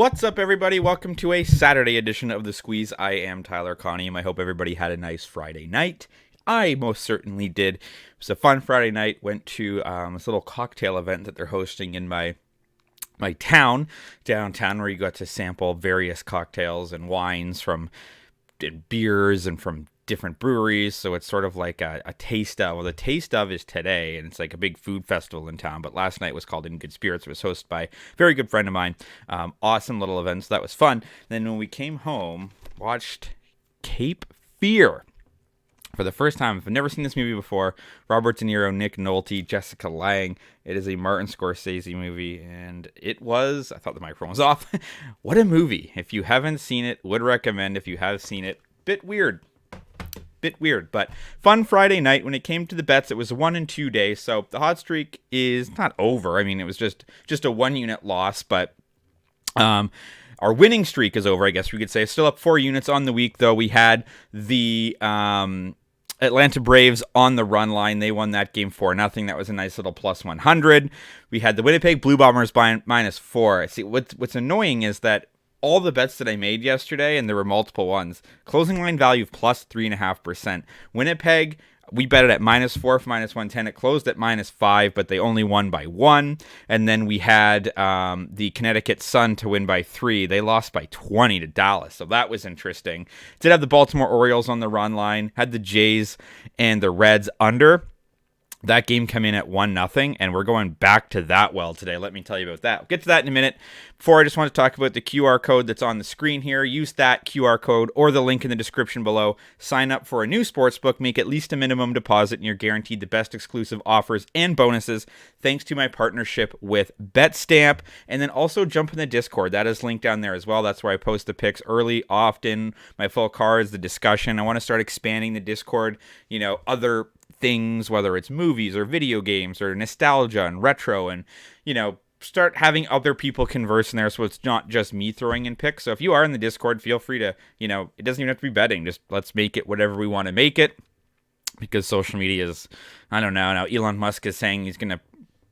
What's up, everybody? Welcome to a Saturday edition of The Squeeze. I am Tyler Connie. I hope everybody had a nice Friday night. I most certainly did. It was a fun Friday night. Went to this little cocktail event that they're hosting in my town, downtown, where you got to sample various cocktails and wines from beers and from different breweries. So it's sort of like a taste of. Well, the taste of is today, and it's like a big food festival in town. But last night was called In Good Spirits. It was hosted by a very good friend of mine. Awesome little event. So that was fun. Then when we came home, watched Cape Fear for the first time. I've never seen this movie before. Robert De Niro, Nick Nolte, Jessica Lange. It is a Martin Scorsese movie, and it was, I thought the microphone was off. What a movie. If you haven't seen it, would recommend. If you have seen it, bit weird, but fun Friday night. When it came to the bets, it was a 1-2 day, so the hot streak is not over. I mean, it was just a 1-unit loss, but our winning streak is over, I guess we could say. Still up 4 units on the week, though. We had the Atlanta Braves on the run line. They won that game 4-0. That was a nice little plus 100. We had the Winnipeg Blue Bombers by -4. See, what's annoying is that all the bets that I made yesterday, and there were multiple ones, closing line value of plus 3.5%. Winnipeg, we bet it at -4 for -110. It closed at -5, but they only won by 1. And then we had the Connecticut Sun to win by 3. They lost by 20 to Dallas, so that was interesting. Did have the Baltimore Orioles on the run line, had the Jays and the Reds under. That game come in at 1-0, and we're going back to that well today. Let me tell you about that. We'll get to that in a minute. Before, I just want to talk about the QR code that's on the screen here. Use that QR code or the link in the description below. Sign up for a new sportsbook. Make at least a minimum deposit, and you're guaranteed the best exclusive offers and bonuses thanks to my partnership with BetStamp. And then also jump in the Discord. That is linked down there as well. That's where I post the picks early, often. My full cards, the discussion. I want to start expanding the Discord, other things, whether it's movies or video games or nostalgia and retro, and start having other people converse in there, so it's not just me throwing in picks. So if you are in the Discord, feel free to, it doesn't even have to be betting, just let's make it whatever we want to make it, because social media is, I don't know. Now Elon Musk is saying he's going to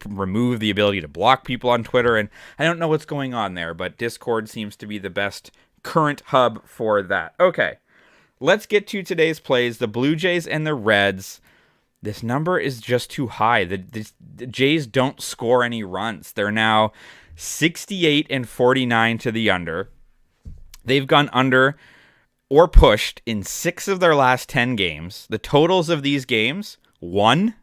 remove the ability to block people on Twitter, and I don't know what's going on there, but Discord seems to be the best current hub for that. Okay, let's get to today's plays. The Blue Jays and the Reds. This number is just too high. The Jays don't score any runs. They're now 68-49 to the under. They've gone under or pushed in 6 of their last 10 games. The totals of these games, 1,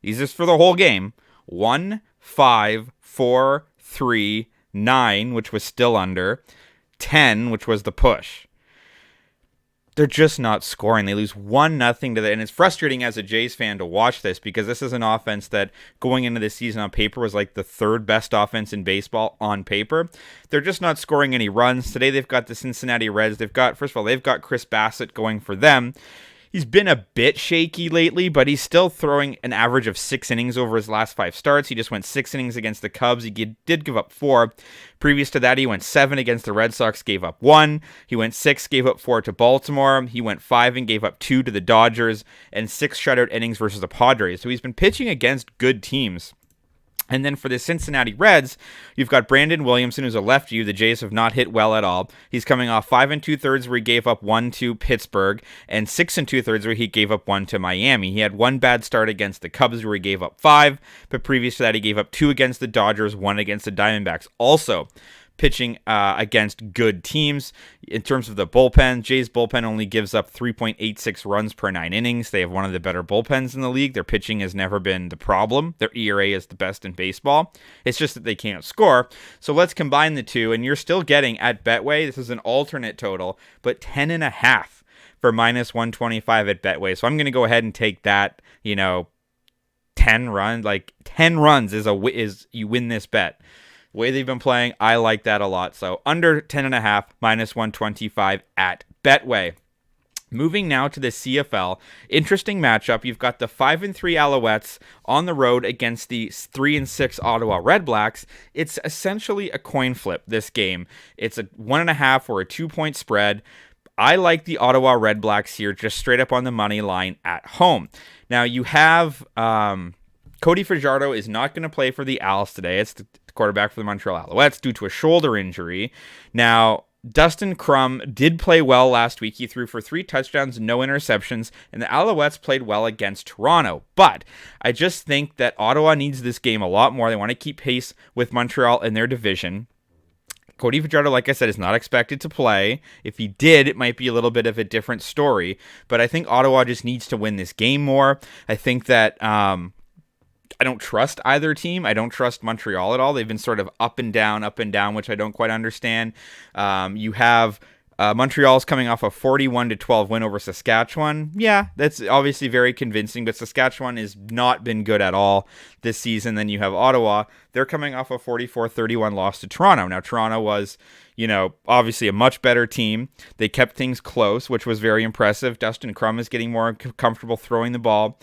these is for the whole game, 1, 5, 4, 3, 9, which was still under, 10, which was the push. They're just not scoring. They lose 1-0 to that. And it's frustrating as a Jays fan to watch this, because this is an offense that going into this season on paper was like the 3rd best offense in baseball on paper. They're just not scoring any runs. Today they've got the Cincinnati Reds. They've got Chris Bassett going for them. He's been a bit shaky lately, but he's still throwing an average of 6 innings over his last 5 starts. He just went 6 innings against the Cubs. He did give up 4. Previous to that, he went 7 against the Red Sox, gave up 1. He went 6, gave up 4 to Baltimore. He went 5 and gave up 2 to the Dodgers, and 6 shutout innings versus the Padres. So he's been pitching against good teams. And then for the Cincinnati Reds, you've got Brandon Williamson, who's a lefty who the Jays have not hit well at all. He's coming off 5 2/3 where he gave up 1 to Pittsburgh, and 6 2/3 where he gave up 1 to Miami. He had 1 bad start against the Cubs where he gave up 5, but previous to that he gave up 2 against the Dodgers, 1 against the Diamondbacks. Also pitching against good teams. In terms of the bullpen, Jay's bullpen only gives up 3.86 runs per 9 innings. They have one of the better bullpens in the league. Their pitching has never been the problem. Their ERA is the best in baseball. It's just that they can't score. So let's combine the two, and you're still getting at Betway, this is an alternate total, but 10.5 for -125 at Betway. So I'm going to go ahead and take that, 10 runs. Like 10 runs is you win this bet. The way they've been playing, I like that a lot. So under 10.5, -125 at Betway. Moving now to the CFL. Interesting matchup. You've got the 5-3 Alouettes on the road against the 3-6 Ottawa RedBlacks. It's essentially a coin flip, this game. It's a 1.5 or a 2-point spread. I like the Ottawa RedBlacks here, just straight up on the money line at home. Now, you have Cody Fajardo is not going to play for the Owls today. It's the quarterback for the Montreal Alouettes due to a shoulder injury. Now, Dustin Crum did play well last week. He threw for 3 touchdowns, no interceptions, and the Alouettes played well against Toronto. But I just think that Ottawa needs this game a lot more. They want to keep pace with Montreal in their division. Cody Fajardo, like I said, is not expected to play. If he did, it might be a little bit of a different story. But I think Ottawa just needs to win this game more. I think that I don't trust either team. I don't trust Montreal at all. They've been sort of up and down, which I don't quite understand. You have Montreal's coming off a 41-12 win over Saskatchewan. Yeah, that's obviously very convincing, but Saskatchewan has not been good at all this season. Then you have Ottawa. They're coming off a 44-31 loss to Toronto. Now, Toronto was, obviously a much better team. They kept things close, which was very impressive. Dustin Crum is getting more comfortable throwing the ball.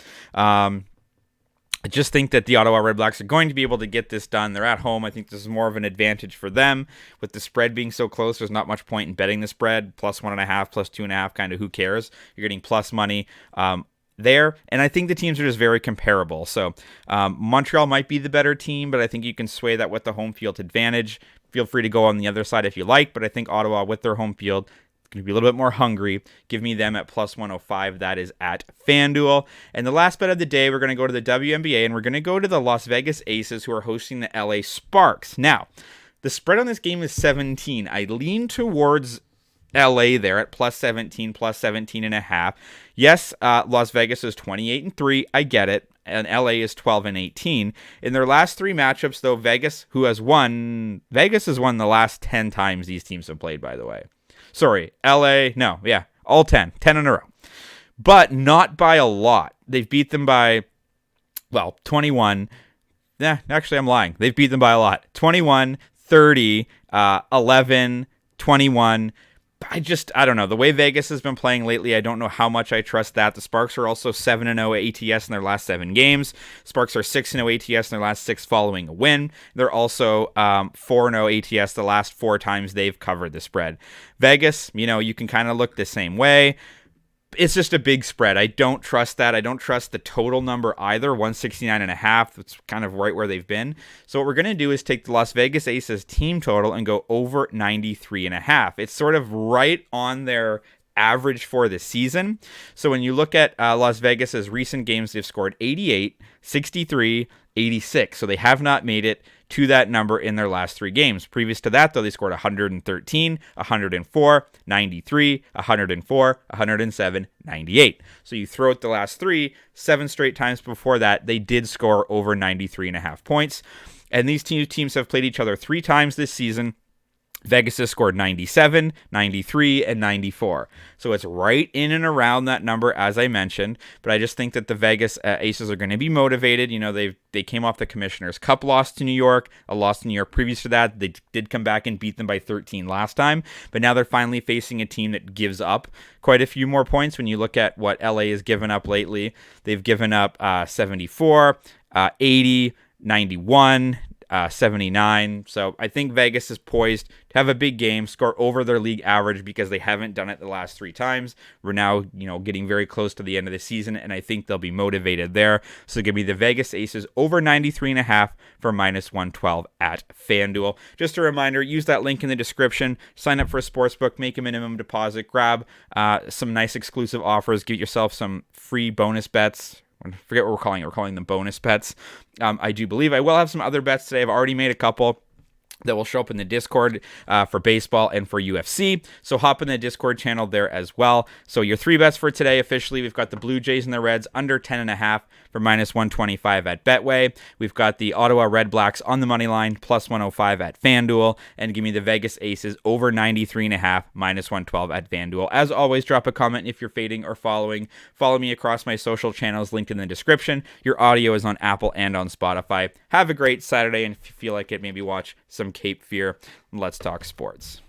I just think that the Ottawa RedBlacks are going to be able to get this done. They're at home. I think this is more of an advantage for them. With the spread being so close, there's not much point in betting the spread. +1.5, +2.5, kind of who cares? You're getting plus money there. And I think the teams are just very comparable. So Montreal might be the better team, but I think you can sway that with the home field advantage. Feel free to go on the other side if you like, but I think Ottawa with their home field going to be a little bit more hungry. Give me them at +105. That is at FanDuel. And the last bet of the day, we're going to go to the WNBA, and we're going to go to the Las Vegas Aces, who are hosting the LA Sparks. Now, the spread on this game is 17. I lean towards LA there at +17, +17.5. Yes, Las Vegas is 28-3. I get it. And LA is 12-18. In their last 3 matchups, though, Vegas has won the last 10 times these teams have played, by the way. Sorry, LA, no, yeah, all 10 in a row. But not by a lot. They've beat them by, 21. Actually, I'm lying. They've beat them by a lot. 21, 30, 11, 21. I don't know. The way Vegas has been playing lately, I don't know how much I trust that. The Sparks are also 7-0 ATS in their last 7 games. Sparks are 6-0 ATS in their last 6 following a win. They're also 4-0 ATS the last 4 times they've covered the spread. Vegas, you can kind of look the same way. It's just a big spread. I don't trust that. I don't trust the total number either, 169.5. That's kind of right where they've been. So what we're going to do is take the Las Vegas Aces team total and go over 93.5. It's sort of right on their average for the season. So when you look at Las Vegas's recent games, they've scored 88, 63, 86. So they have not made it to that number in their last 3 games. Previous to that, though, they scored 113, 104, 93, 104, 107, 98. So you throw out the last 3, 7 straight times before that, they did score over 93.5 points. And these 2 teams have played each other 3 times this season. Vegas has scored 97, 93, and 94. So it's right in and around that number, as I mentioned. But I just think that the Vegas Aces are going to be motivated. They came off the Commissioner's Cup loss to New York, a loss to New York previous to that. They did come back and beat them by 13 last time. But now they're finally facing a team that gives up quite a few more points. When you look at what LA has given up lately, they've given up 74, 80, 91, 79. So I think Vegas is poised to have a big game, score over their league average because they haven't done it the last 3 times. We're now, getting very close to the end of the season, and I think they'll be motivated there. So give me the Vegas Aces over 93.5 for -112 at FanDuel. Just a reminder, use that link in the description, sign up for a sportsbook, make a minimum deposit, grab some nice exclusive offers, get yourself some free bonus bets. I forget what we're calling it. We're calling them bonus bets. I do believe I will have some other bets today. I've already made a couple that will show up in the Discord for baseball and for UFC. So hop in the Discord channel there as well. So your 3 bets for today officially, we've got the Blue Jays and the Reds under 10.5 for -125 at Betway. We've got the Ottawa RedBlacks on the money line +105 at FanDuel. And give me the Vegas Aces over 93.5 -112 at FanDuel. As always, drop a comment if you're fading or following. Follow me across my social channels linked in the description. Your audio is on Apple and on Spotify. Have a great Saturday, and if you feel like it, maybe watch some Cape Fear. Let's talk sports.